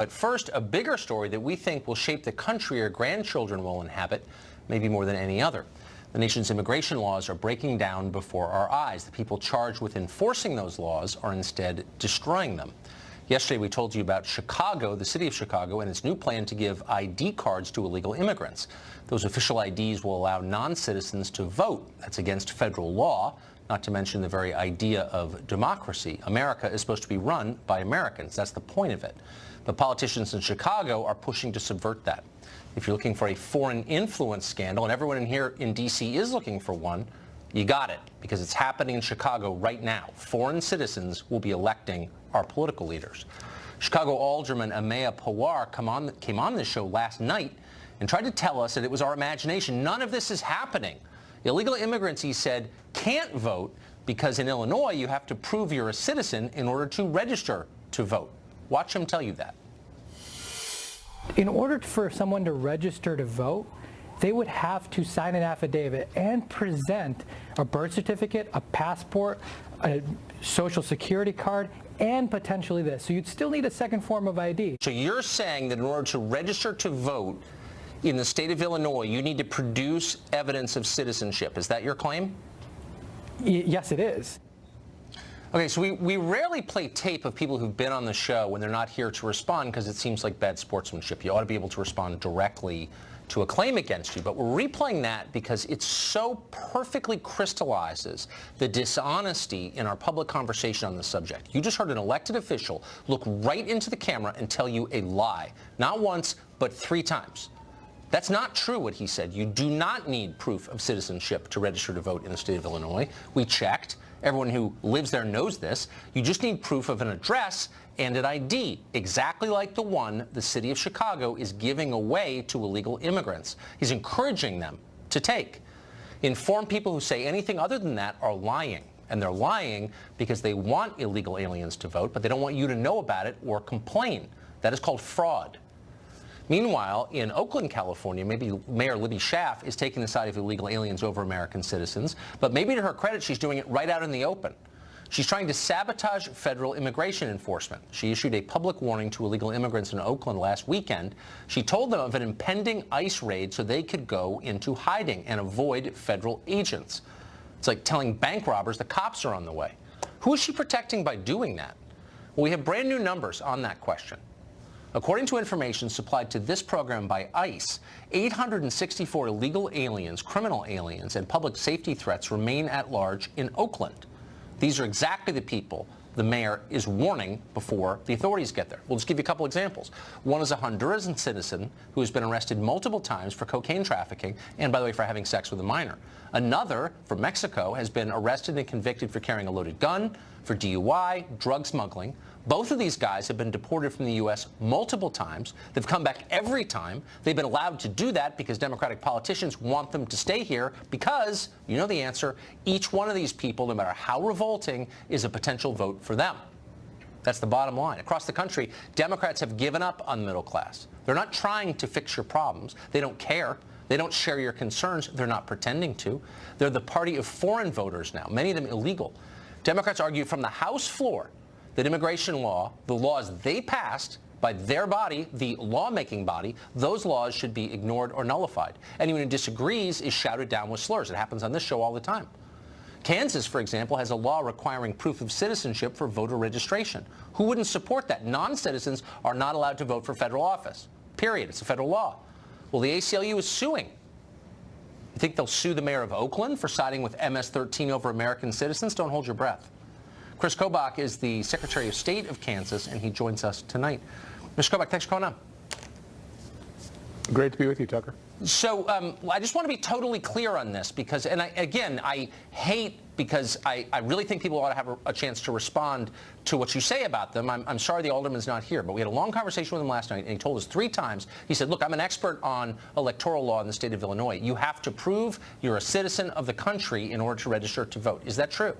But first, a bigger story that we think will shape the country our grandchildren will inhabit, maybe more than any other. The nation's immigration laws are breaking down before our eyes. The people charged with enforcing those laws are instead destroying them. Yesterday, we told you about Chicago, the city of Chicago, and its new plan to give ID cards to illegal immigrants. Those official IDs will allow non-citizens to vote. That's against federal law, not to mention the very idea of democracy. America is supposed to be run by Americans. That's the point of it. But politicians in Chicago are pushing to subvert that. If you're looking for a foreign influence scandal, and everyone in here in D.C. is looking for one, you got it, because it's happening in Chicago right now. Foreign citizens will be electing our political leaders. Chicago Alderman Amaya Pawar came on this show last night and tried to tell us that it was our imagination. None of this is happening. Illegal immigrants, he said, can't vote because in Illinois you have to prove you're a citizen in order to register to vote. Watch him tell you that. In order for someone to register to vote, they would have to sign an affidavit and present a birth certificate, a passport, a social security card, and potentially this. So you'd still need a second form of ID. So you're saying that in order to register to vote in the state of Illinois, you need to produce evidence of citizenship. Is that your claim? Yes, it is. Okay, so we rarely play tape of people who've been on the show when they're not here to respond because it seems like bad sportsmanship. You ought to be able to respond directly to a claim against you. But we're replaying that because it so perfectly crystallizes the dishonesty in our public conversation on this subject. You just heard an elected official look right into the camera and tell you a lie. Not once, but 3 times. That's not true what he said. You do not need proof of citizenship to register to vote in the state of Illinois. We checked. Everyone who lives there knows this. You just need proof of an address and an ID, exactly like the one the city of Chicago is giving away to illegal immigrants. He's encouraging them to take. Informed people who say anything other than that are lying. And they're lying because they want illegal aliens to vote, but they don't want you to know about it or complain. That is called fraud. Meanwhile, in Oakland, California, maybe Mayor Libby Schaaf is taking the side of illegal aliens over American citizens, but maybe to her credit, she's doing it right out in the open. She's trying to sabotage federal immigration enforcement. She issued a public warning to illegal immigrants in Oakland last weekend. She told them of an impending ICE raid so they could go into hiding and avoid federal agents. It's like telling bank robbers the cops are on the way. Who is she protecting by doing that? Well, we have brand new numbers on that question. According to information supplied to this program by ICE, 864 illegal aliens, criminal aliens, and public safety threats remain at large in Oakland. These are exactly the people the mayor is warning before the authorities get there. We'll just give you a couple examples. One is a Honduran citizen who has been arrested multiple times for cocaine trafficking and, by the way, for having sex with a minor. Another, from Mexico, has been arrested and convicted for carrying a loaded gun, for DUI, drug smuggling. Both of these guys have been deported from the U.S. multiple times. They've come back every time. They've been allowed to do that because Democratic politicians want them to stay here because, you know the answer, each one of these people, no matter how revolting, is a potential vote for them. That's the bottom line. Across the country, Democrats have given up on the middle class. They're not trying to fix your problems. They don't care. They don't share your concerns. They're not pretending to. They're the party of foreign voters now, many of them illegal. Democrats argue from the House floor that immigration law, the laws they passed by their body, the lawmaking body, those laws should be ignored or nullified. Anyone who disagrees is shouted down with slurs. It happens on this show all the time. Kansas, for example, has a law requiring proof of citizenship for voter registration. Who wouldn't support that? Non-citizens are not allowed to vote for federal office. Period. It's a federal law. Well, the ACLU is suing. You think they'll sue the mayor of Oakland for siding with MS-13 over American citizens? Don't hold your breath. Chris Kobach is the Secretary of State of Kansas, and he joins us tonight. Mr. Kobach, thanks for coming on. Great to be with you, Tucker. So I just want to be totally clear on this because, and I hate because I really think people ought to have a chance to respond to what you say about them. I'm sorry the alderman's not here, but we had a long conversation with him last night, and he told us 3 times. He said, look, I'm an expert on electoral law in the state of Illinois. You have to prove you're a citizen of the country in order to register to vote. Is that true?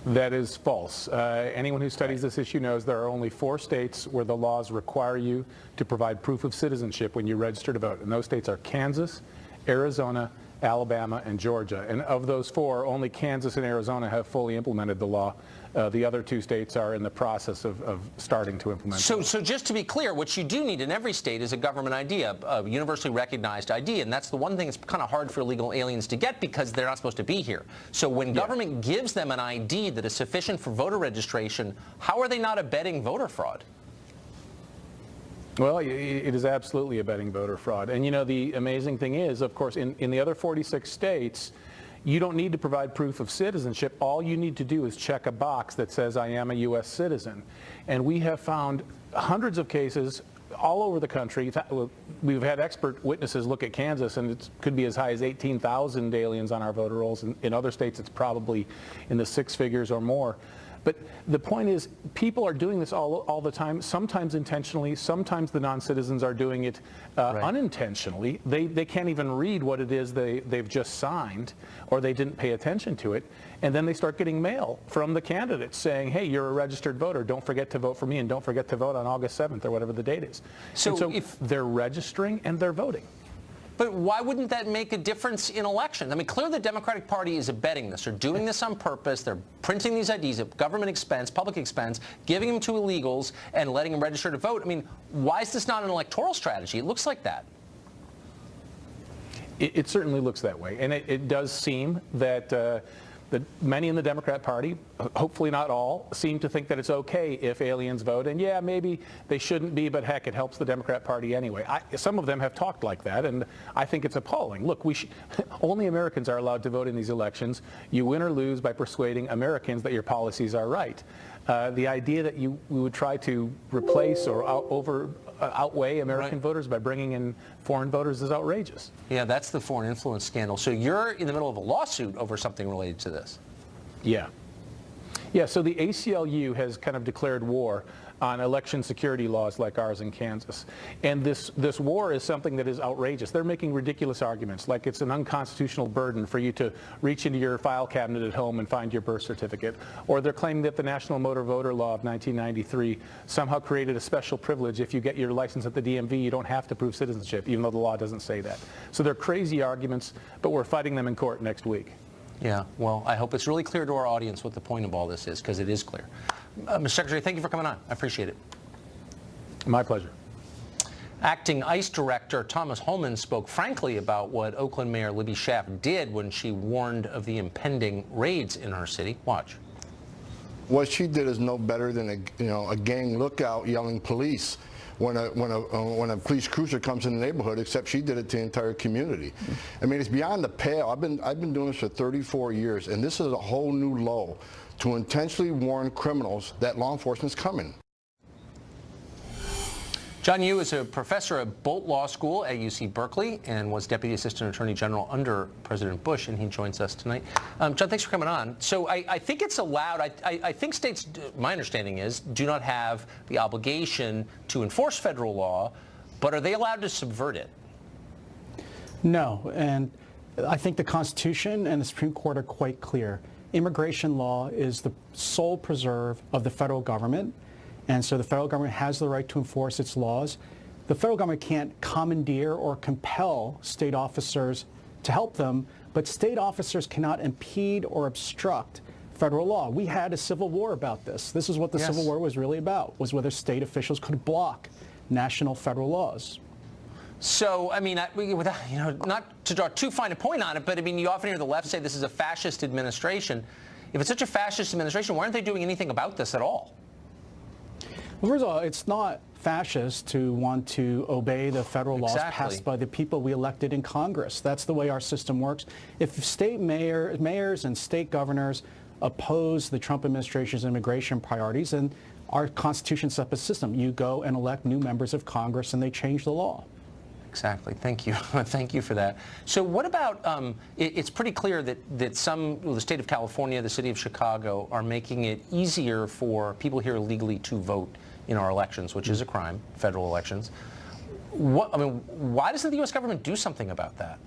That is false. Anyone who studies this issue knows there are only 4 states where the laws require you to provide proof of citizenship when you register to vote. And those states are Kansas, Arizona, Alabama, and Georgia. And of those 4, only Kansas and Arizona have fully implemented the law. The other 2 states are in the process of starting to implement it. So just to be clear, what you do need in every state is a government ID, a universally recognized ID, and that's the one thing that's kind of hard for illegal aliens to get because they're not supposed to be here. So when government gives them an ID that is sufficient for voter registration, how are they not abetting voter fraud? Well, it is absolutely abetting voter fraud. And, you know, the amazing thing is, of course, in the other 46 states, you don't need to provide proof of citizenship. All you need to do is check a box that says, I am a U.S. citizen. And we have found hundreds of cases all over the country. We've had expert witnesses look at Kansas, and it could be as high as 18,000 aliens on our voter rolls. In other states, it's probably in the 6 figures or more. But the point is, people are doing this all the time, sometimes intentionally, sometimes the non-citizens are doing it unintentionally. They can't even read what it is they've just signed, or they didn't pay attention to it, and then they start getting mail from the candidates saying, hey, you're a registered voter, don't forget to vote for me, and don't forget to vote on August 7th, or whatever the date is. So if they're registering and they're voting. But why wouldn't that make a difference in elections? I mean, clearly the Democratic Party is abetting this. They're doing this on purpose. They're printing these IDs at government expense, public expense, giving them to illegals and letting them register to vote. I mean, why is this not an electoral strategy? It looks like that. It certainly looks that way. And it does seem that many in the Democrat Party, hopefully not all, seem to think that it's okay if aliens vote. And yeah, maybe they shouldn't be, but heck, it helps the Democrat Party anyway. Some of them have talked like that, and I think it's appalling. Look, only Americans are allowed to vote in these elections. You win or lose by persuading Americans that your policies are right. The idea that we would try to replace or outweigh American voters by bringing in foreign voters is outrageous. Yeah, that's the foreign influence scandal. So you're in the middle of a lawsuit over something related to this. Yeah. Yeah, so the ACLU has kind of declared war on election security laws like ours in Kansas. And this war is something that is outrageous. They're making ridiculous arguments, like it's an unconstitutional burden for you to reach into your file cabinet at home and find your birth certificate. Or they're claiming that the National Motor Voter Law of 1993 somehow created a special privilege. If you get your license at the DMV, you don't have to prove citizenship, even though the law doesn't say that. So they're crazy arguments, but we're fighting them in court next week. Yeah, well, I hope it's really clear to our audience what the point of all this is, because it is clear. Mr. Secretary, thank you for coming on. I appreciate it. My pleasure. Acting ICE Director Thomas Homan spoke frankly about what Oakland Mayor Libby Schaaf did when she warned of the impending raids in her city. Watch. What she did is no better than a gang lookout yelling police when a police cruiser comes in the neighborhood, except she did it to the entire community. I mean, it's beyond the pale. I've been doing this for 34 years, and this is a whole new low to intentionally warn criminals that law enforcement's coming. John Yoo is a professor at Bolt Law School at UC Berkeley and was Deputy Assistant Attorney General under President Bush, and he joins us tonight. John, thanks for coming on. So I think it's allowed, I think states, my understanding is, do not have the obligation to enforce federal law, but are they allowed to subvert it? No, and I think the Constitution and the Supreme Court are quite clear. Immigration law is the sole preserve of the federal government. And so the federal government has the right to enforce its laws. The federal government can't commandeer or compel state officers to help them, but state officers cannot impede or obstruct federal law. We had a civil war about this. This is what the Civil War was really about, was whether state officials could block national federal laws. So, I mean, without, not to draw too fine a point on it, but I mean, you often hear the left say this is a fascist administration. If it's such a fascist administration, why aren't they doing anything about this at all? Well, first of all, it's not fascist to want to obey the federal laws passed by the people we elected in Congress. That's the way our system works. If state mayors and state governors oppose the Trump administration's immigration priorities, then our Constitution sets up a system. You go and elect new members of Congress, and they change the law. Exactly. Thank you. Thank you for that. So what about, it's pretty clear that the state of California, the city of Chicago, are making it easier for people here illegally to vote in our elections, which is a crime, federal elections. Why doesn't the U.S. government do something about that?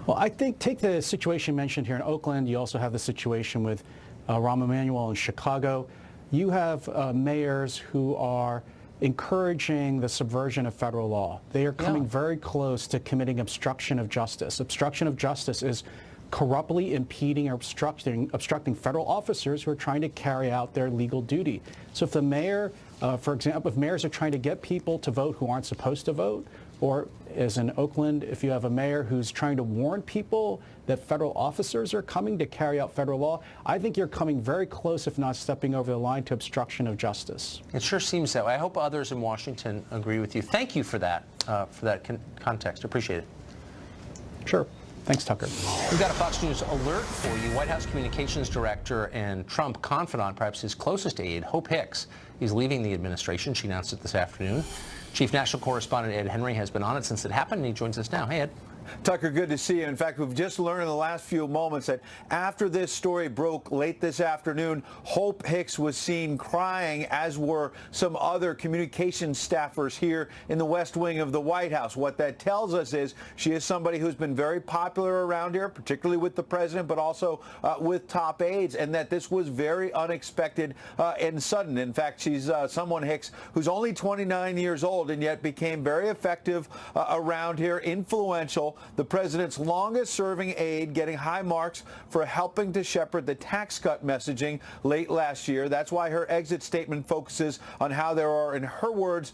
Well, I think, take the situation mentioned here in Oakland. You also have the situation with Rahm Emanuel in Chicago. You have mayors who are encouraging the subversion of federal law. They are coming very close to committing obstruction of justice. Obstruction of justice is corruptly impeding or obstructing federal officers who are trying to carry out their legal duty. So if the mayor, for example, if mayors are trying to get people to vote who aren't supposed to vote, or as in Oakland, if you have a mayor who's trying to warn people that federal officers are coming to carry out federal law, I think you're coming very close, if not stepping over the line, to obstruction of justice. It sure seems that way. I hope others in Washington agree with you. Thank you for that context. Appreciate it. Sure. Thanks, Tucker. We've got a Fox News alert for you. White House Communications Director and Trump confidant, perhaps his closest aide, Hope Hicks, is leaving the administration. She announced it this afternoon. Chief National Correspondent Ed Henry has been on it since it happened, and he joins us now. Hey, Ed. Tucker, good to see you. In fact, we've just learned in the last few moments that after this story broke late this afternoon, Hope Hicks was seen crying, as were some other communications staffers here in the West Wing of the White House. What that tells us is she is somebody who's been very popular around here, particularly with the president, but also with top aides, and that this was very unexpected and sudden. In fact, she's someone, Hicks, who's only 29 years old and yet became very effective around here, influential. The president's longest-serving aide, getting high marks for helping to shepherd the tax cut messaging late last year. That's why her exit statement focuses on how there are, in her words,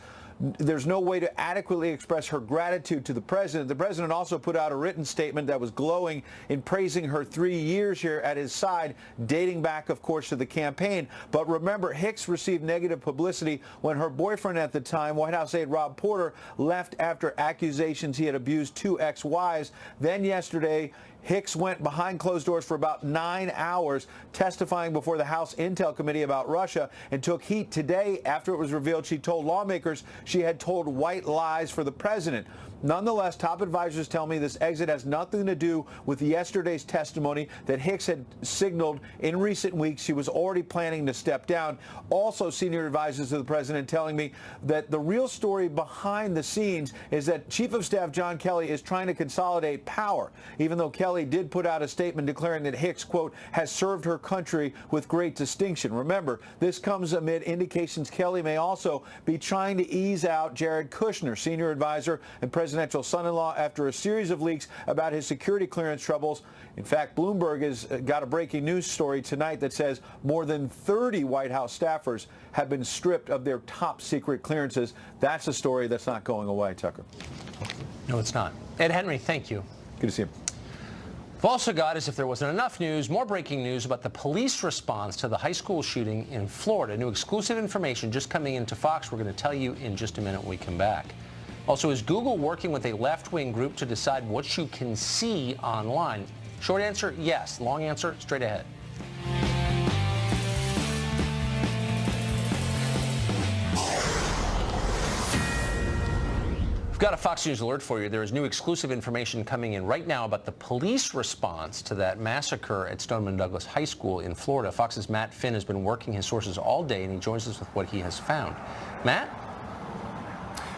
there's no way to adequately express her gratitude to the president. The president also put out a written statement that was glowing in praising her 3 years here at his side, dating back, of course, to the campaign. But remember, Hicks received negative publicity when her boyfriend at the time, White House aide Rob Porter, left after accusations he had abused 2 ex-wives. Then yesterday, Hicks went behind closed doors for about 9 hours, testifying before the House Intel Committee about Russia, and took heat today after it was revealed she told lawmakers she had told white lies for the president. Nonetheless, top advisors tell me this exit has nothing to do with yesterday's testimony that Hicks had signaled in recent weeks she was already planning to step down. Also, senior advisors to the president telling me that the real story behind the scenes is that Chief of Staff John Kelly is trying to consolidate power, even though Kelly did put out a statement declaring that Hicks, quote, has served her country with great distinction. Remember, this comes amid indications Kelly may also be trying to ease out Jared Kushner, senior advisor and presidential son-in-law, after a series of leaks about his security clearance troubles. In fact, Bloomberg has got a breaking news story tonight that says more than 30 White House staffers have been stripped of their top secret clearances. That's a story that's not going away, Tucker. No, it's not. Ed Henry, thank you. Good to see you. We've also got, as if there wasn't enough news, more breaking news about the police response to the high school shooting in Florida. New exclusive information just coming into Fox. We're going to tell you in just a minute when we come back. Also, is Google working with a left-wing group to decide what you can see online? Short answer, yes. Long answer, straight ahead. Got a Fox News alert for you. There is new exclusive information coming in right now about the police response to that massacre at Stoneman Douglas High School in Florida. Fox's Matt Finn has been working his sources all day, and he joins us with what he has found. Matt?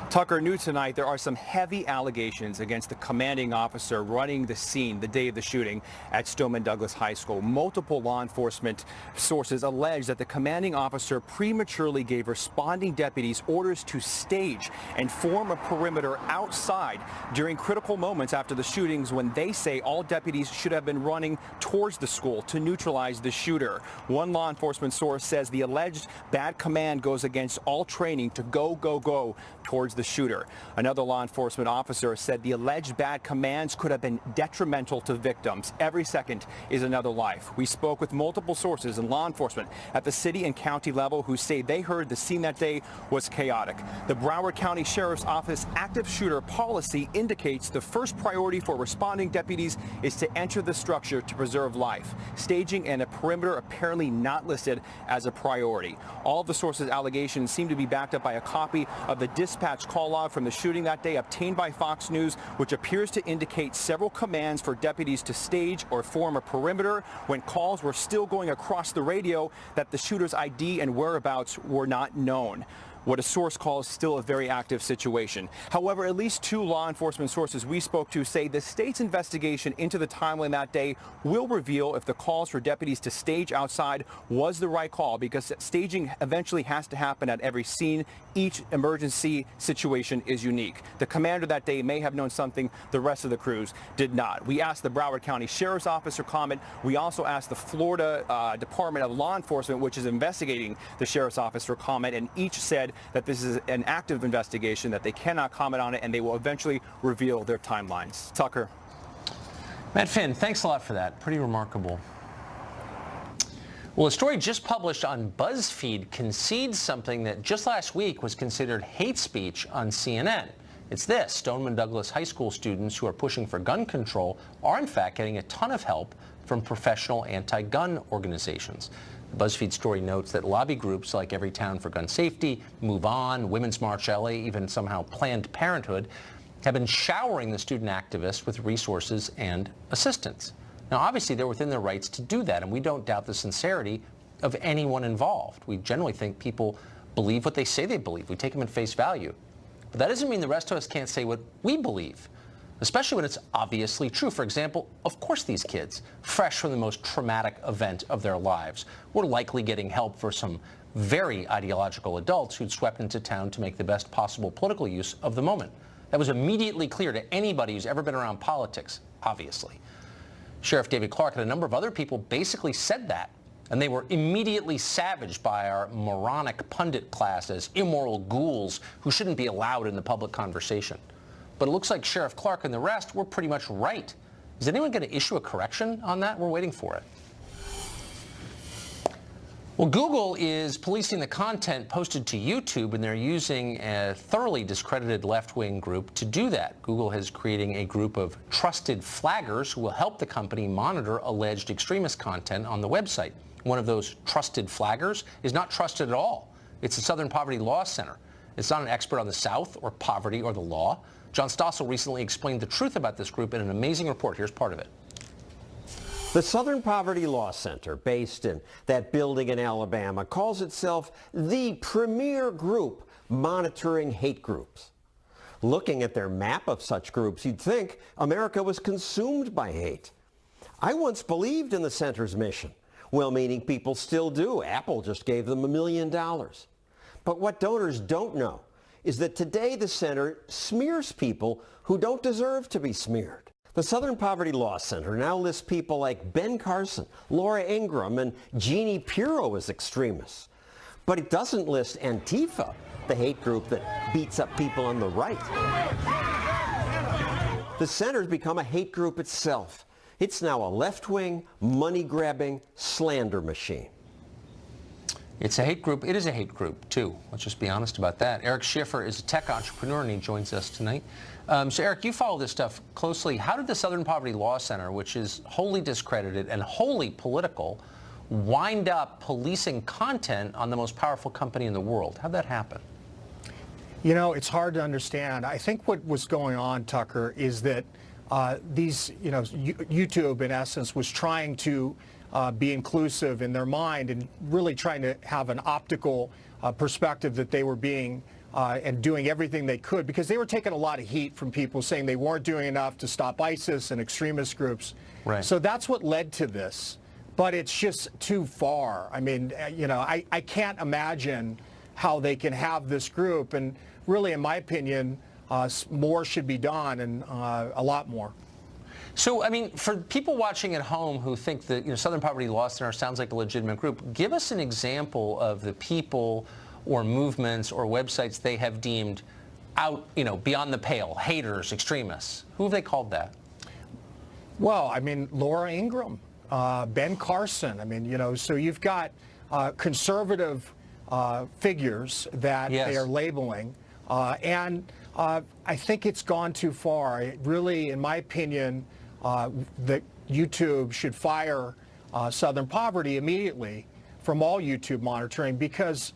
Tucker, new tonight, there are some heavy allegations against the commanding officer running the scene the day of the shooting at Stoneman Douglas High School. Multiple law enforcement sources allege that the commanding officer prematurely gave responding deputies orders to stage and form a perimeter outside during critical moments after the shootings, when they say all deputies should have been running towards the school to neutralize the shooter. One law enforcement source says the alleged bad command goes against all training to go towards the shooter. Another law enforcement officer said the alleged bad commands could have been detrimental to victims. Every second is another life. We spoke with multiple sources in law enforcement at the city and county level who say they heard the scene that day was chaotic. The Broward County Sheriff's Office active shooter policy indicates the first priority for responding deputies is to enter the structure to preserve life. Staging and a perimeter apparently not listed as a priority. All of the sources' allegations seem to be backed up by a copy of the dispatch call log from the shooting that day obtained by Fox News, which appears to indicate several commands for deputies to stage or form a perimeter when calls were still going across the radio that the shooter's ID and whereabouts were not known. what a source calls still a very active situation. However, at least 2 law enforcement sources we spoke to say the state's investigation into the timeline that day will reveal if the calls for deputies to stage outside was the right call, because staging eventually has to happen at every scene. Each emergency situation is unique. The commander that day may have known something the rest of the crews did not. We asked the Broward County Sheriff's Office for comment. We also asked the Florida Department of Law Enforcement, which is investigating the Sheriff's Office, for comment, and each said that this is an active investigation, that they cannot comment on it, and they will eventually reveal their timelines. Tucker. Matt Finn, thanks a lot for that. Pretty remarkable. Well, a story just published on BuzzFeed concedes something that just last week was considered hate speech on CNN. It's this: Stoneman Douglas High School students who are pushing for gun control are in fact getting a ton of help from professional anti-gun organizations. The BuzzFeed story notes that lobby groups like Everytown for Gun Safety, Move On, Women's March LA, even somehow Planned Parenthood, have been showering the student activists with resources and assistance. Now, obviously, they're within their rights to do that, and we don't doubt the sincerity of anyone involved. We generally think people believe what they say they believe. We take them at face value. But that doesn't mean the rest of us can't say what we believe, especially when it's obviously true. For example, of course these kids, fresh from the most traumatic event of their lives, were likely getting help for some very ideological adults who'd swept into town to make the best possible political use of the moment. That was immediately clear to anybody who's ever been around politics, obviously. Sheriff David Clark and a number of other people basically said that, and they were immediately savaged by our moronic pundit class as immoral ghouls who shouldn't be allowed in the public conversation. But it looks like Sheriff Clark and the rest were pretty much right. Is anyone going to issue a correction on that? We're waiting for it. Well, Google is policing the content posted to YouTube, and they're using a thoroughly discredited left-wing group to do that. Google is creating a group of trusted flaggers who will help the company monitor alleged extremist content on the website. One of those trusted flaggers is not trusted at all. It's the Southern Poverty Law Center. It's not an expert on the South or poverty or the law. John Stossel recently explained the truth about this group in an amazing report. Here's part of it. The Southern Poverty Law Center, based in that building in Alabama, calls itself the premier group monitoring hate groups. Looking at their map of such groups, you'd think America was consumed by hate. I once believed in the center's mission. Well-meaning people still do. Apple just gave them $1 million. But what donors don't know is that today the center smears people who don't deserve to be smeared. The Southern Poverty Law Center now lists people like Ben Carlson, Laura Ingraham, and Jeannie Pirro as extremists. But it doesn't list Antifa, the hate group that beats up people on the right. The center's become a hate group itself. It's now a left-wing, money-grabbing slander machine. It's a hate group. It is a hate group, too. Let's just be honest about that. Eric Schiffer is a tech entrepreneur, and he joins us tonight. So, Eric, you follow this stuff closely. How did the Southern Poverty Law Center, which is wholly discredited and wholly political, wind up policing content on the most powerful company in the world? How'd that happen? You know, it's hard to understand. I think what was going on, Tucker, is that YouTube, in essence, was trying to be inclusive in their mind and really trying to have an optical perspective that they were being and doing everything they could, because they were taking a lot of heat from people saying they weren't doing enough to stop ISIS and extremist groups. Right. So that's what led to this. But it's just too far. I mean, I can't imagine how they can have this group. And really, in my opinion, more should be done, and a lot more. So, I mean, for people watching at home who think that Southern Poverty Law Center sounds like a legitimate group, give us an example of the people or movements or websites they have deemed out, beyond the pale, haters, extremists. Who have they called that? Well, I mean, Laura Ingraham, Ben Carlson. I mean, so you've got conservative figures that they are labeling, and I think it's gone too far. It really, in my opinion, that YouTube should fire Southern Poverty immediately from all YouTube monitoring, because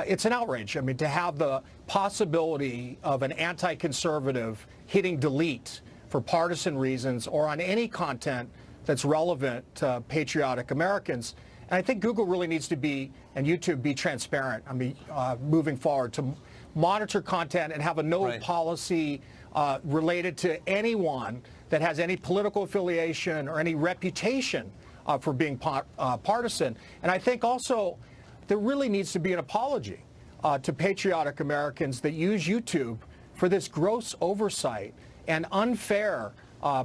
it's an outrage. I mean, to have the possibility of an anti-conservative hitting delete for partisan reasons or on any content that's relevant to patriotic Americans. And I think Google really needs to be and YouTube be transparent. I mean, moving forward to monitor content and have a no policy related to anyone that has any political affiliation or any reputation for being partisan. And I think also there really needs to be an apology to patriotic Americans that use YouTube for this gross oversight and unfair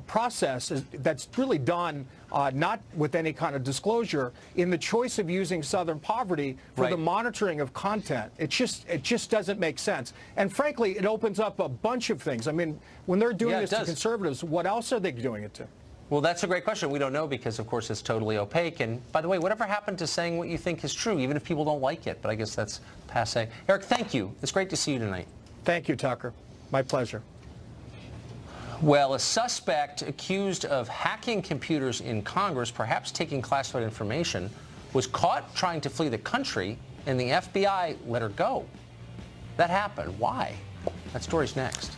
process that's really done not with any kind of disclosure in the choice of using Southern Poverty for the monitoring of content. It just doesn't make sense. And frankly, it opens up a bunch of things. I mean, when they're doing this to conservatives, what else are they doing it to? Well, that's a great question. We don't know because, of course, it's totally opaque. And by the way, whatever happened to saying what you think is true, even if people don't like it? But I guess that's passé. Eric, thank you. It's great to see you tonight. Thank you, Tucker. My pleasure. Well, a suspect accused of hacking computers in Congress, perhaps taking classified information, was caught trying to flee the country, and the FBI let her go. That happened. Why? That story's next.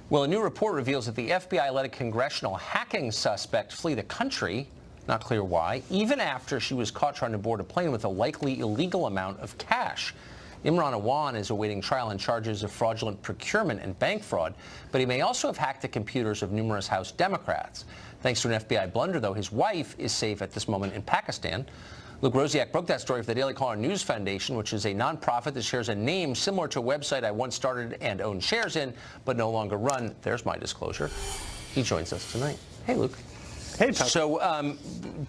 Well, a new report reveals that the FBI let a congressional hacking suspect flee the country, not clear why, even after she was caught trying to board a plane with a likely illegal amount of cash. Imran Awan is awaiting trial on charges of fraudulent procurement and bank fraud, but he may also have hacked the computers of numerous House Democrats. Thanks to an FBI blunder, though, his wife is safe at this moment in Pakistan. Luke Rosiak broke that story for the Daily Caller News Foundation, which is a nonprofit that shares a name similar to a website I once started and owned shares in, but no longer run. There's my disclosure. He joins us tonight. Hey, Luke. Hey, Tucker. So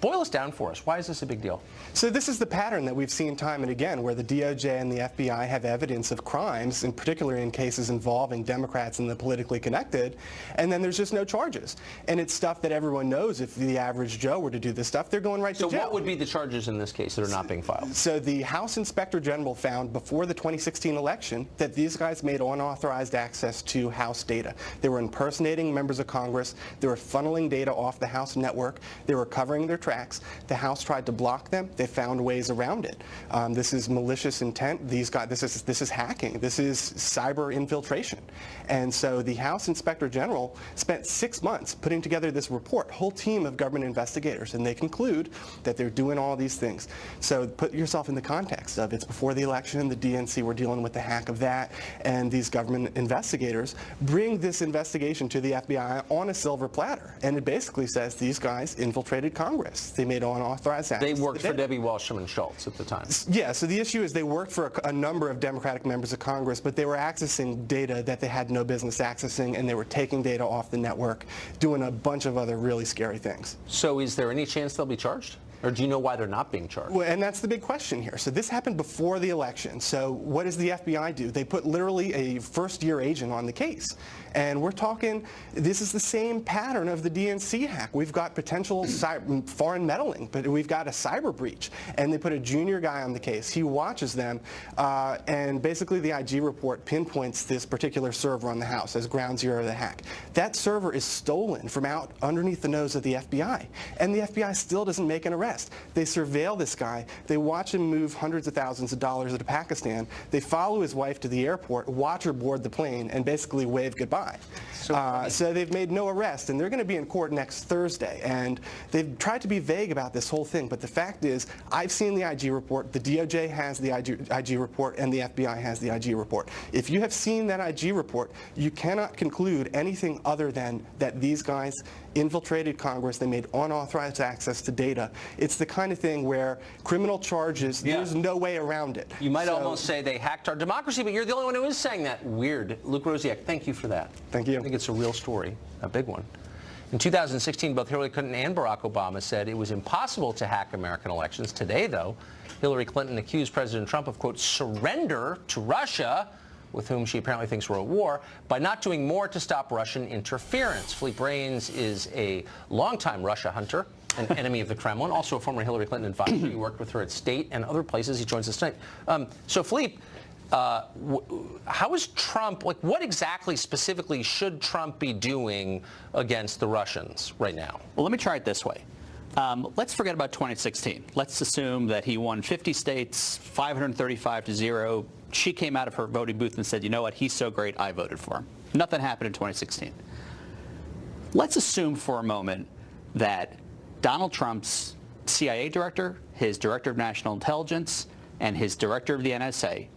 boil us down for us. Why is this a big deal? So this is the pattern that we've seen time and again, where the DOJ and the FBI have evidence of crimes, in particular in cases involving Democrats and the politically connected, and then there's just no charges. And it's stuff that everyone knows. If the average Joe were to do this stuff, they're going right to jail. So what would be the charges in this case that are not being filed? So the House Inspector General found before the 2016 election that these guys made unauthorized access to House data. They were impersonating members of Congress. They were funneling data off the House network. They were covering their tracks. The House tried to block them. They found ways around it. This is malicious intent. These guys, this is hacking. This is cyber infiltration. And so the House Inspector General spent 6 months putting together this report, whole team of government investigators, and they conclude that they're doing all these things. So put yourself in the context of it's before the election, the DNC were dealing with the hack of that, and these government investigators bring this investigation to the FBI on a silver platter. And it basically says these guys infiltrated Congress. They made unauthorized access. They worked for Debbie Wasserman Schultz at the time. Yeah, so the issue is they worked for a number of Democratic members of Congress, but they were accessing data that they had no business accessing, and they were taking data off the network, doing a bunch of other really scary things. So is there any chance they'll be charged? Or do you know why they're not being charged? Well, and that's the big question here. So this happened before the election. So what does the FBI do? They put literally a first-year agent on the case. And we're talking, this is the same pattern of the DNC hack. We've got potential foreign meddling, but we've got a cyber breach. And they put a junior guy on the case. He watches them, and basically the IG report pinpoints this particular server on the House as ground zero of the hack. That server is stolen from out underneath the nose of the FBI. And the FBI still doesn't make an arrest. They surveil this guy. They watch him move hundreds of thousands of dollars to Pakistan. They follow his wife to the airport, watch her board the plane, and basically wave goodbye. So they've made no arrest, and they're going to be in court next Thursday. And they've tried to be vague about this whole thing, but the fact is, I've seen the IG report, the DOJ has the IG report, and the FBI has the IG report. If you have seen that IG report, you cannot conclude anything other than that these guys infiltrated Congress. They made unauthorized access to data. It's the kind of thing where criminal charges, there's no way around it. You might almost say they hacked our democracy, but you're the only one who is saying that. Weird. Luke Rosiak, thank you for that. Thank you. I think it's a real story, a big one. In 2016, both Hillary Clinton and Barack Obama said it was impossible to hack American elections. Today, though, Hillary Clinton accused President Trump of, quote, surrender to Russia, with whom she apparently thinks we're at war, by not doing more to stop Russian interference. Philippe Reines is a longtime Russia hunter, an enemy of the Kremlin, also a former Hillary Clinton advisor. He worked with her at State and other places. He joins us tonight. So, Philippe, how is Trump, like, what exactly specifically should Trump be doing against the Russians right now? Well, let me try it this way. Let's forget about 2016. Let's assume that he won 50 states, 535-0. She came out of her voting booth and said, you know what, he's so great, I voted for him. Nothing happened in 2016. Let's assume for a moment that Donald Trump's CIA director, his director of national intelligence, and his director of the NSA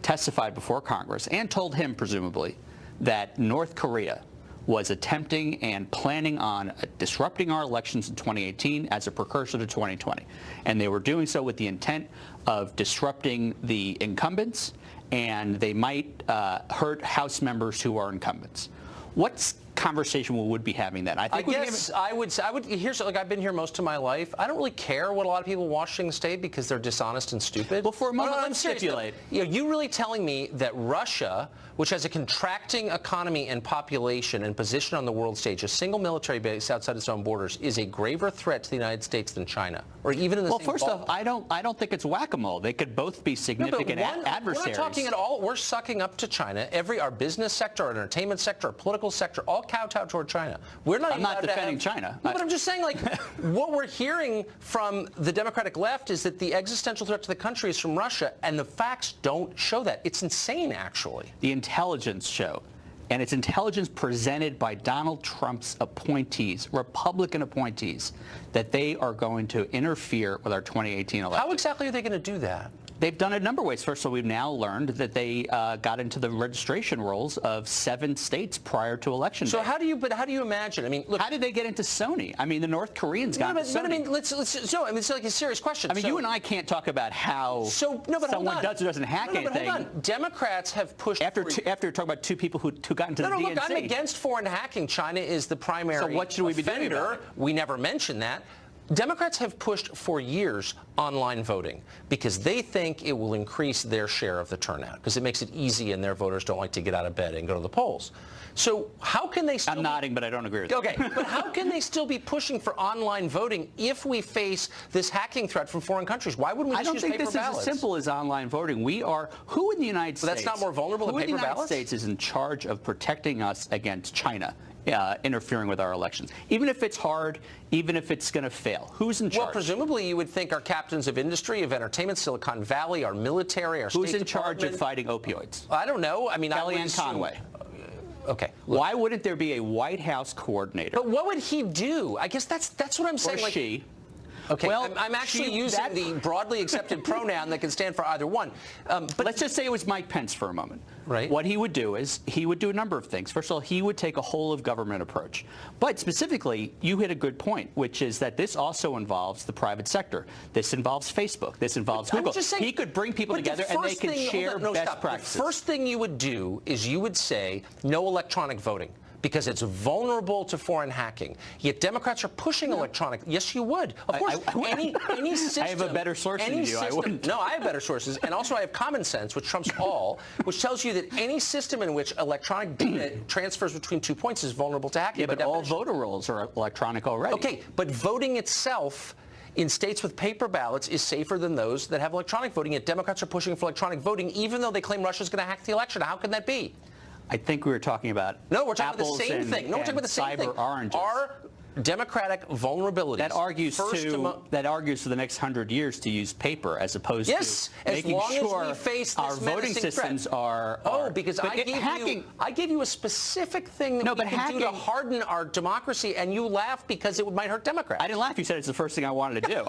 testified before Congress and told him, presumably, that North Korea was attempting and planning on disrupting our elections in 2018 as a precursor to 2020. And they were doing so with the intent of disrupting the incumbents, and they might hurt House members who are incumbents. What conversation we would be having then? I guess I would. Here's, like, I've been here most of my life. I don't really care what a lot of people in Washington State because they're dishonest and stupid. Well, for a moment, let's stipulate. You really telling me that Russia, which has a contracting economy and population and position on the world stage, a single military base outside its own borders, is a graver threat to the United States than China, or even in the same first off, I don't think it's whack-a-mole. They could both be significant adversaries. We're not talking at all. We're sucking up to China. Our business sector, our entertainment sector, our political sector, all kowtow toward China. We're not. I'm not defending China. No, but I'm just saying, like, what we're hearing from the Democratic left is that the existential threat to the country is from Russia, and the facts don't show that. It's insane, actually. The intelligence show, and it's intelligence presented by Donald Trump's appointees, Republican appointees, that they are going to interfere with our 2018 election. How exactly are they going to do that? They've done it a number of ways. First of all, we've now learned that they got into the registration rolls of 7 states prior to election day. So how do you imagine? I mean, look, how did they get into Sony? I mean, the North Koreans got into Sony. But I mean, it's like a serious question. I mean, you and I can't talk about how someone does or doesn't hack anything. Hold on. Democrats have pushed after talking about 2 people who got into the DNC. Look, I'm against foreign hacking. China is the primary. So what should we be doing about it? We never mentioned that. Democrats have pushed for years online voting because they think it will increase their share of the turnout because it makes it easy and their voters don't like to get out of bed and go to the polls. So how can they still I'm nodding, but I don't agree with you. Okay, but how can they still be pushing for online voting if we face this hacking threat from foreign countries? Why wouldn't we just use paper ballots? I don't think this is as simple as online voting. Who in the United States? That's not more vulnerable than paper ballots? Who in the United States is in charge of protecting us against China interfering with our elections? Even if it's hard, even if it's going to fail. Who's in charge? Well, presumably you would think our captains of industry, of entertainment, Silicon Valley, our military, our Who's in charge of fighting opioids? I don't know. I mean, Kellyanne Conway. Okay. Look. Why wouldn't there be a White House coordinator? But what would he do? I guess that's what I'm saying. Or she. Okay, well, I'm actually using the broadly accepted pronoun that can stand for either one. But let's just say it was Mike Pence for a moment. Right. What he would do is he would do a number of things. First of all, he would take a whole-of-government approach. But specifically, you hit a good point, which is that this also involves the private sector. This involves Facebook. This involves Google. Saying, he could bring people together and they could share best practices. The first thing you would do is you would say no electronic voting, because it's vulnerable to foreign hacking. Yet Democrats are pushing electronic. Yes, you would. Of course, any system. I have a better source than you. I wouldn't. No, I have better sources, and also I have common sense, which trumps all, which tells you that any system in which electronic data transfers between 2 points is vulnerable to hacking. Yeah, but all voter rolls are electronic already. Okay, but voting itself in states with paper ballots is safer than those that have electronic voting. Yet Democrats are pushing for electronic voting, even though they claim Russia's going to hack the election. How can that be? I think we were talking about we're talking about the same thing. No, we're talking about the same thing. Oranges. Our democratic vulnerabilities. That argues for the next 100 years to use paper as opposed to making sure as we face this our voting systems are. Because I gave you a specific thing that we can do to harden our democracy, and you laugh because it might hurt Democrats. I didn't laugh. You said it's the first thing I wanted to do.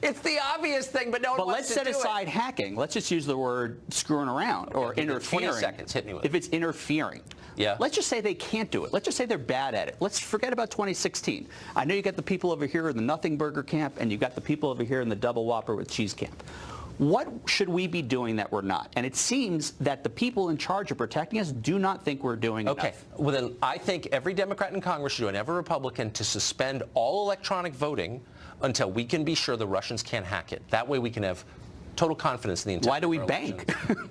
It's the obvious thing, but no one wants to do it. But let's set aside hacking. Let's just use the word screwing around or interfering. 20 seconds, hit me with it. If it's interfering. Yeah. Let's just say they can't do it. Let's just say they're bad at it. Let's forget about 2016. I know you got the people over here in the Nothing Burger camp, and you got the people over here in the Double Whopper with cheese camp. What should we be doing that we're not? And it seems that the people in charge of protecting us do not think we're doing enough. Okay. Well, then I think every Democrat in Congress should do, and every Republican, to suspend all electronic voting until we can be sure the Russians can't hack it. That way we can have total confidence in the integrity. Why do we bank?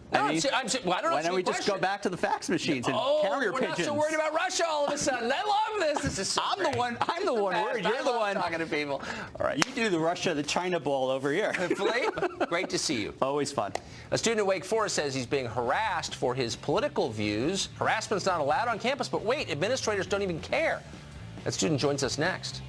Why don't we just go back to the fax machines and carrier pigeons? We're not so worried about Russia all of a sudden. I love this. This is so I'm the one worried. You're the one talking to people. All right, you do the Russia, the China ball over here. Great to see you. Always fun. A student at Wake Forest says he's being harassed for his political views. Harassment's not allowed on campus, but wait, administrators don't even care. That student joins us next.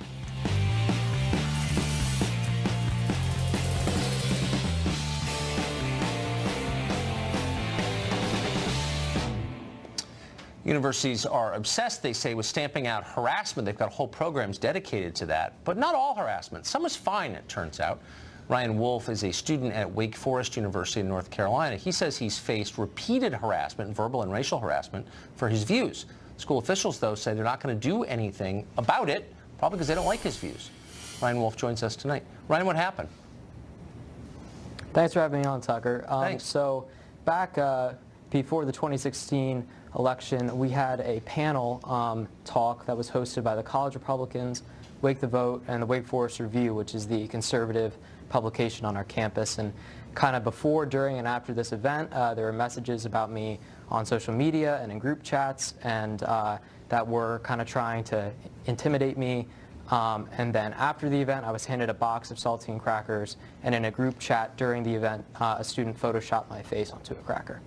You Universities are obsessed, they say, with stamping out harassment. They've got whole programs dedicated to that. But not all harassment. Some is fine, it turns out. Ryan Wolf is a student at Wake Forest University in North Carolina. He says he's faced repeated harassment, verbal and racial harassment, for his views. School officials, though, say they're not going to do anything about it, probably because they don't like his views. Ryan Wolf joins us tonight. Ryan, what happened? Thanks for having me on, Tucker. Thanks. So back before the 2016 election, we had a panel talk that was hosted by the College Republicans, Wake the Vote, and the Wake Forest Review, which is the conservative publication on our campus. And kind of before, during, and after this event, there were messages about me on social media and in group chats, and that were kind of trying to intimidate me. And then after the event, I was handed a box of saltine crackers, and in a group chat during the event, a student photoshopped my face onto a cracker.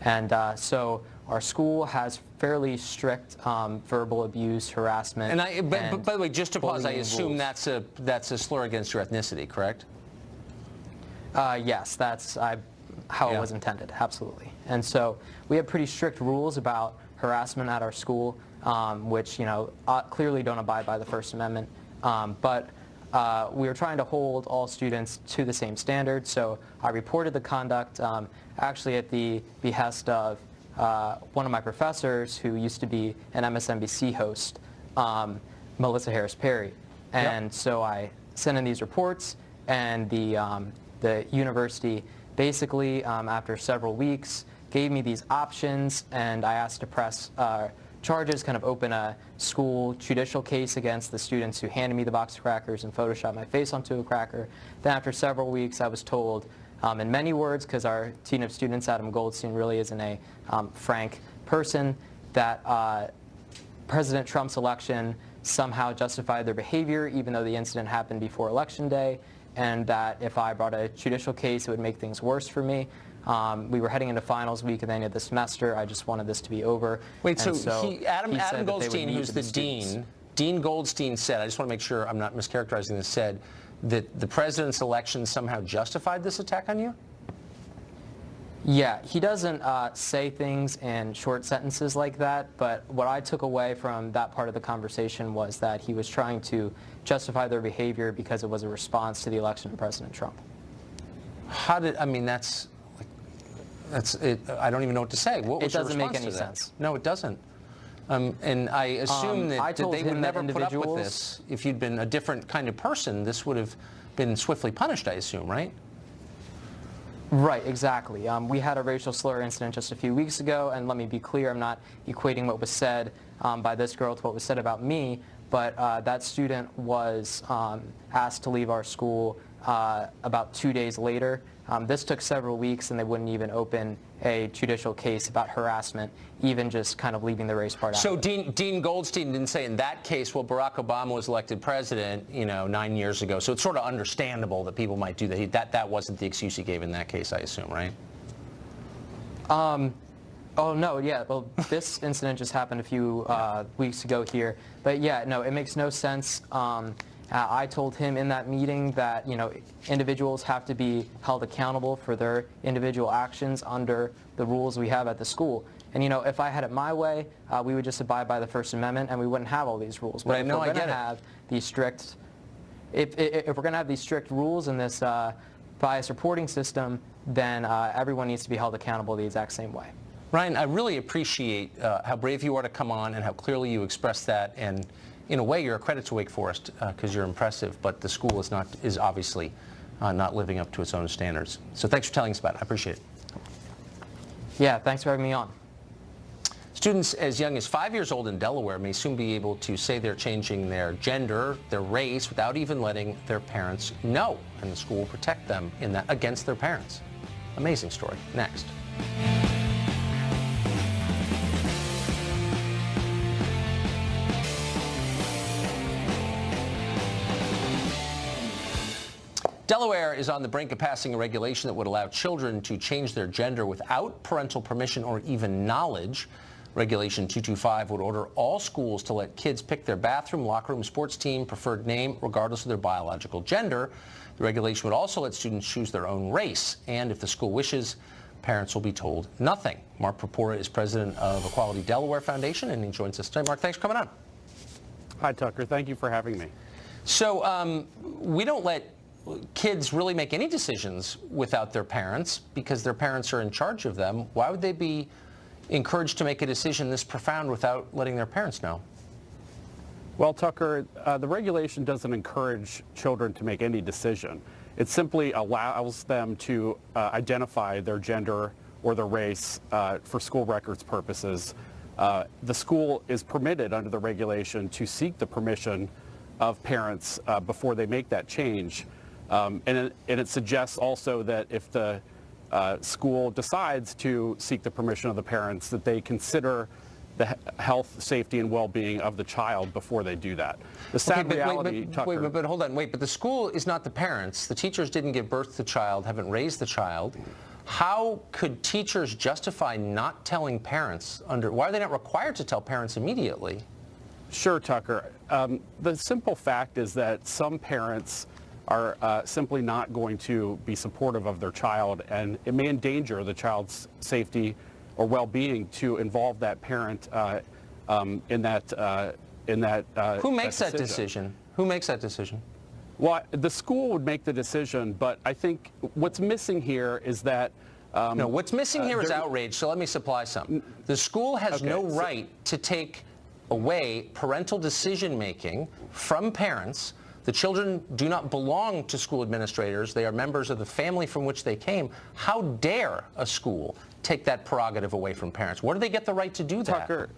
And so our school has fairly strict verbal abuse, harassment. And by the way, just to pause, I assume rules. that's a slur against your ethnicity, correct? Yes, that's how it was intended, absolutely. And so we have pretty strict rules about harassment at our school, which clearly don't abide by the First Amendment. But we are trying to hold all students to the same standard. So I reported the conduct actually at the behest of one of my professors who used to be an MSNBC host, Melissa Harris Perry. And so I sent in these reports, and the university basically, after several weeks, gave me these options, and I asked to press charges, kind of open a school judicial case against the students who handed me the box of crackers and photoshopped my face onto a cracker. Then after several weeks, I was told, in many words, because our dean of students, Adam Goldstein, really isn't a frank person, that President Trump's election somehow justified their behavior, even though the incident happened before Election Day, and that if I brought a judicial case, it would make things worse for me. We were heading into finals week at the end of the semester. I just wanted this to be over. Wait, so Adam Goldstein, who's the dean, Dean Goldstein said, I just want to make sure I'm not mischaracterizing this, said that the president's election somehow justified this attack on you? Yeah, he doesn't say things in short sentences like that, but what I took away from that part of the conversation was that he was trying to justify their behavior because it was a response to the election of President Trump. How did, I mean, that's it. I don't even know what to say. What was it doesn't your make response any to that? sense. No, it doesn't. And I assume that they would never put up with this. If you'd been a different kind of person, this would have been swiftly punished, I assume, right? Right, exactly. We had a racial slur incident just a few weeks ago, and let me be clear, I'm not equating what was said by this girl to what was said about me, but that student was asked to leave our school about 2 days later. This took several weeks, and they wouldn't even open a judicial case about harassment, even just kind of leaving the race part out. So Dean Goldstein didn't say in that case, well, Barack Obama was elected president, 9 years ago. So it's sort of understandable that people might do that. That wasn't the excuse he gave in that case, I assume, right? Oh, no, yeah. Well, this incident just happened a few weeks ago here. But, yeah, no, it makes no sense. I told him in that meeting that, individuals have to be held accountable for their individual actions under the rules we have at the school. And, if I had it my way, we would just abide by the First Amendment and we wouldn't have all these rules. But if we're going to have these strict, if we're going to have these strict rules in this bias reporting system, then everyone needs to be held accountable the exact same way. Ryan, I really appreciate how brave you are to come on and how clearly you express that. And in a way, you're a credit to Wake Forest because you're impressive, but the school is obviously not living up to its own standards. So thanks for telling us about it. I appreciate it. Yeah, thanks for having me on. Students as young as 5 years old in Delaware may soon be able to say they're changing their gender, their race, without even letting their parents know. And the school will protect them in that against their parents. Amazing story. Next. Delaware is on the brink of passing a regulation that would allow children to change their gender without parental permission or even knowledge. Regulation 225 would order all schools to let kids pick their bathroom, locker room, sports team, preferred name, regardless of their biological gender. The regulation would also let students choose their own race, and if the school wishes, parents will be told nothing. Mark Purpura is president of Equality Delaware Foundation, and he joins us today. Mark, thanks for coming on. Hi, Tucker. Thank you for having me. So we don't let kids really make any decisions without their parents because their parents are in charge of them. Why would they be encouraged to make a decision this profound without letting their parents know? Well, Tucker, the regulation doesn't encourage children to make any decision. It simply allows them to identify their gender or their race for school records purposes. The school is permitted under the regulation to seek the permission of parents before they make that change. And it suggests also that if the school decides to seek the permission of the parents, that they consider the health, safety, and well-being of the child before they do that. The sad reality, Tucker... But hold on, but the school is not the parents. The teachers didn't give birth to the child, haven't raised the child. How could teachers justify not telling parents why are they not required to tell parents immediately? Sure, Tucker. The simple fact is that some parents are simply not going to be supportive of their child, and it may endanger the child's safety or well-being to involve that parent in that. Who makes that decision? Who makes that decision? Well, the school would make the decision, but I think what's missing here is that. No, what's missing here is outrage. So let me supply some. The school has no right to take away parental decision-making from parents. The children do not belong to school administrators. They are members of the family from which they came. How dare a school take that prerogative away from parents? Where do they get the right to do that?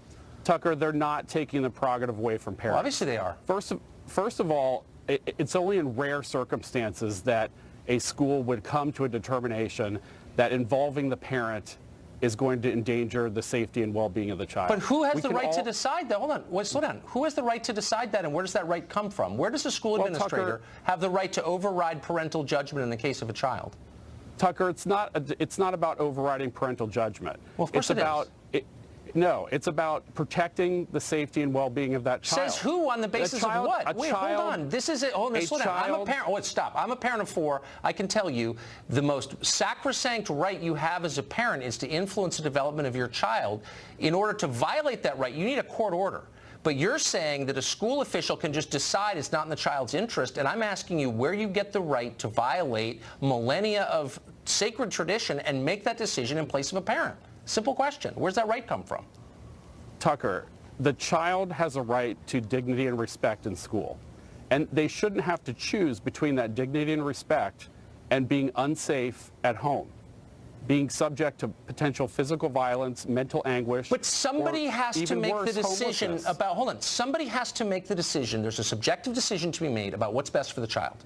Tucker, they're not taking the prerogative away from parents. Well, obviously they are. First of all, it's only in rare circumstances that a school would come to a determination that involving the parent is going to endanger the safety and well-being of the child. But who has the right to decide that? Hold on, slow down. Who has the right to decide that, and where does that right come from? Where does a school administrator have the right to override parental judgment in the case of a child? Tucker, it's not about overriding parental judgment. Well, of course it's about no, it's about protecting the safety and well-being of that child. Says who on the basis of what? Wait, hold on. This is it. Hold on, slow down. I'm a parent. Oh, stop. I'm a parent of 4. I can tell you the most sacrosanct right you have as a parent is to influence the development of your child. In order to violate that right, you need a court order. But you're saying that a school official can just decide it's not in the child's interest, and I'm asking you where you get the right to violate millennia of sacred tradition and make that decision in place of a parent. Simple question. Where's that right come from? Tucker, the child has a right to dignity and respect in school, and they shouldn't have to choose between that dignity and respect and being unsafe at home, being subject to potential physical violence, mental anguish. But somebody has to make the decision about, hold on, somebody has to make the decision. There's a subjective decision to be made about what's best for the child.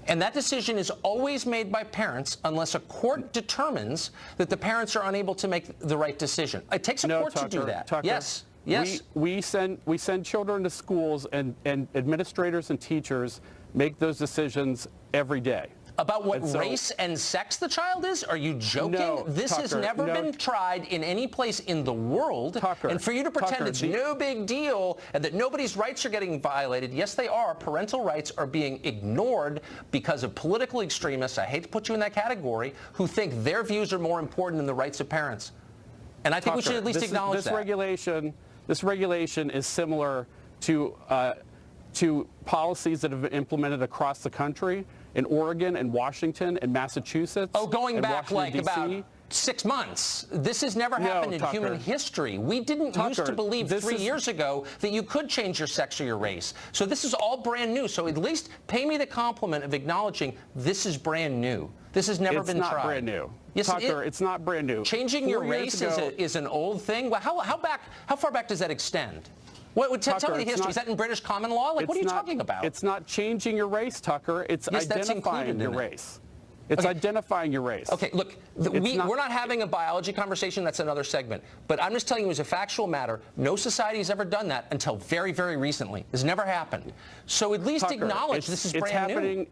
And that decision is always made by parents unless a court determines that the parents are unable to make the right decision. It takes a court to do that. Tucker, yes. Yes. We send children to schools, and administrators and teachers make those decisions every day. About what race and sex the child is? Are you joking? No, this has never been tried in any place in the world. And for you to pretend it's no big deal and that nobody's rights are getting violated, yes, they are. Parental rights are being ignored because of political extremists, I hate to put you in that category, who think their views are more important than the rights of parents. And I think we should at least acknowledge that. This regulation is similar to policies that have been implemented across the country in Oregon and Washington and Massachusetts. Oh, going back like about 6 months. This has never happened in human history. We didn't used to believe 3 years ago that you could change your sex or your race. So this is all brand new. So at least pay me the compliment of acknowledging this is brand new. This has never been tried. It's not brand new. Yes, Tucker, it's not brand new. Changing your race is an old thing. Well, how far back does that extend? Tell me the history. Is that in British common law? Like, what are you talking about? It's not changing your race, Tucker. It's identifying your race. It's identifying your race. Okay, look, we're not having a biology conversation. That's another segment. But I'm just telling you as a factual matter, no society has ever done that until very, very recently. It's never happened. So at least acknowledge this is brand new.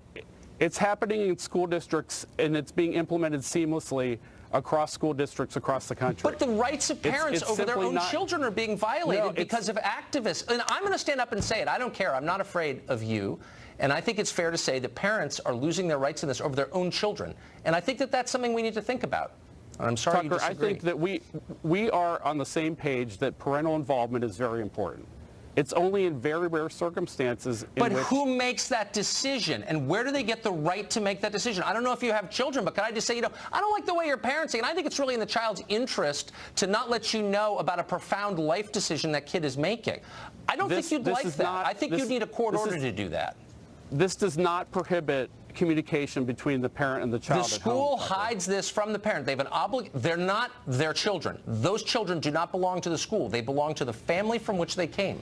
It's happening in school districts, and it's being implemented seamlessly across school districts across the country. But the rights of parents over their own children are being violated because of activists. And I'm going to stand up and say it. I don't care. I'm not afraid of you. And I think it's fair to say that parents are losing their rights in this over their own children. And I think that that's something we need to think about. I'm sorry you Tucker, I disagree. think that we are on the same page that parental involvement is very important. It's only in very rare circumstances in But which... who makes that decision? And where do they get the right to make that decision? I don't know if you have children, but can I just say, I don't like the way you're parenting, and I think it's really in the child's interest to not let you know about a profound life decision that kid is making. I don't think you'd like that. I think you'd need a court order to do that. This does not prohibit communication between the parent and the child. The school hides this from the parent. They have an they're not their children. Those children do not belong to the school. They belong to the family from which they came.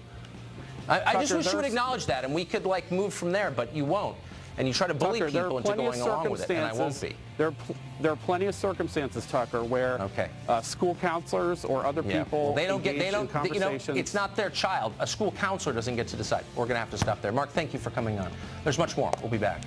I just wish you would acknowledge that, and we could move from there, but you won't. And you try to bully people into going along with it, and I won't be. There are plenty of circumstances, Tucker, where school counselors or other people in conversation. It's not their child. A school counselor doesn't get to decide. We're going to have to stop there. Mark, thank you for coming on. There's much more. We'll be back.